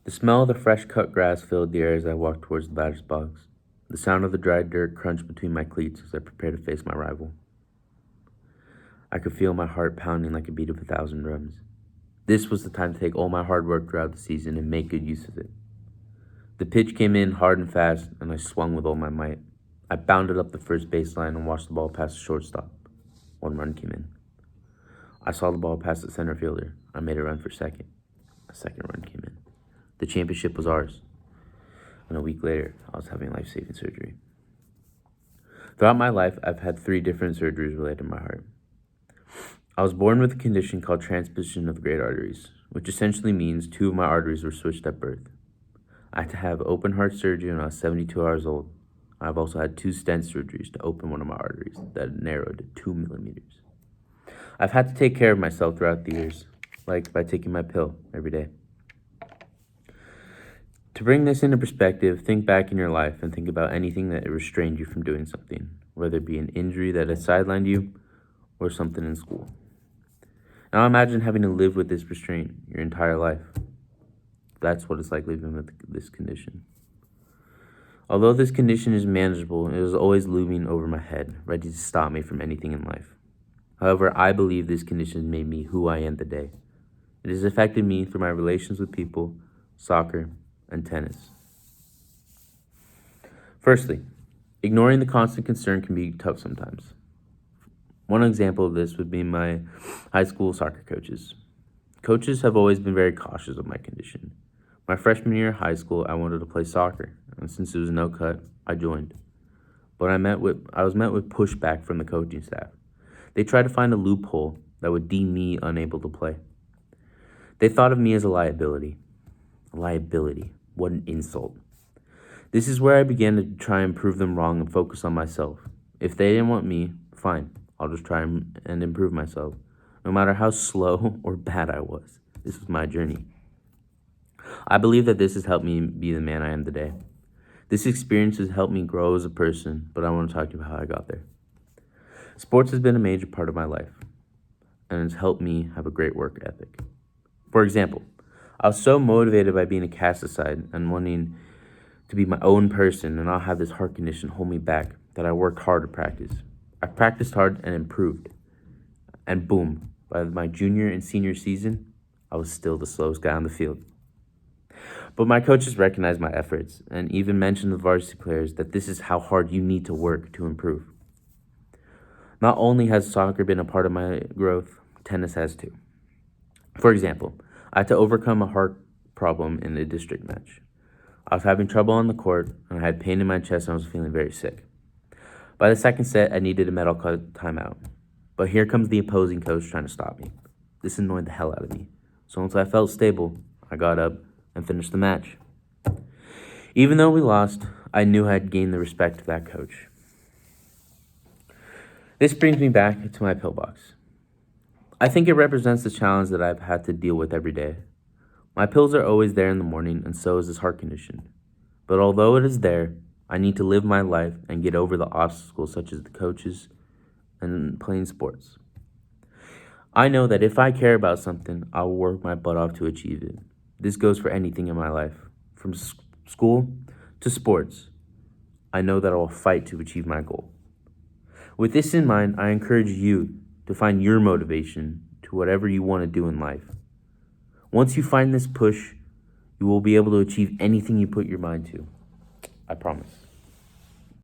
The smell of the fresh cut grass filled the air as I walked towards the batter's box. The sound of the dry dirt crunched between my cleats as I prepared to face my rival. I could feel my heart pounding like a beat of 1,000 drums. This was the time to take all my hard work throughout the season and make good use of it. The pitch came in hard and fast, and I swung with all my might. I bounded up the first baseline and watched the ball pass the shortstop. 1 run came in. I saw the ball pass the center fielder. I made a run for second. A second run came in. The championship was ours. And a week later, I was having life-saving surgery. Throughout my life, I've had 3 different surgeries related to my heart. I was born with a condition called transposition of the great arteries, which essentially means 2 of my arteries were switched at birth. I had to have open heart surgery when I was 72 hours old. I've also had 2 stent surgeries to open one of my arteries that narrowed to 2 millimeters. I've had to take care of myself throughout the years, like by taking my pill every day. To bring this into perspective, think back in your life and think about anything that restrained you from doing something, whether it be an injury that has sidelined you or something in school. Now imagine having to live with this restraint your entire life. That's what it's like living with this condition. Although this condition is manageable, it is always looming over my head, ready to stop me from anything in life. However, I believe this condition made me who I am today. It has affected me through my relations with people, soccer, and tennis. Firstly, ignoring the constant concern can be tough sometimes. One example of this would be my high school soccer coaches. Coaches have always been very cautious of my condition. My freshman year of high school, I wanted to play soccer, and since it was no cut, I joined. But I was met with pushback from the coaching staff. They tried to find a loophole that would deem me unable to play. They thought of me as a liability. A liability. What an insult. This is where I began to try and prove them wrong and focus on myself. If they didn't want me, fine. I'll just try and improve myself. No matter how slow or bad I was. This was my journey. I believe that this has helped me be the man I am today. This experience has helped me grow as a person, but I want to talk to you about how I got there. Sports has been a major part of my life, and it's helped me have a great work ethic. For example, I was so motivated by being a cast aside and wanting to be my own person and not have this heart condition hold me back that I worked hard to practice. I practiced hard and improved. And boom, by my junior and senior season, I was still the slowest guy on the field. But my coaches recognized my efforts and even mentioned to the varsity players that this is how hard you need to work to improve. Not only has soccer been a part of my growth, tennis has too. For example, I had to overcome a heart problem in a district match. I was having trouble on the court, and I had pain in my chest and I was feeling very sick. By the second set, I needed a medical timeout. But here comes the opposing coach trying to stop me. This annoyed the hell out of me. So once I felt stable, I got up and finished the match. Even though we lost, I knew I had gained the respect of that coach. This brings me back to my pillbox. I think it represents the challenge that I've had to deal with every day. My pills are always there in the morning, and so is this heart condition. But although it is there, I need to live my life and get over the obstacles such as the coaches and playing sports. I know that if I care about something, I will work my butt off to achieve it. This goes for anything in my life, from school to sports. I know that I will fight to achieve my goal. With this in mind, I encourage you to find your motivation to whatever you want to do in life. Once you find this push, you will be able to achieve anything you put your mind to. I promise.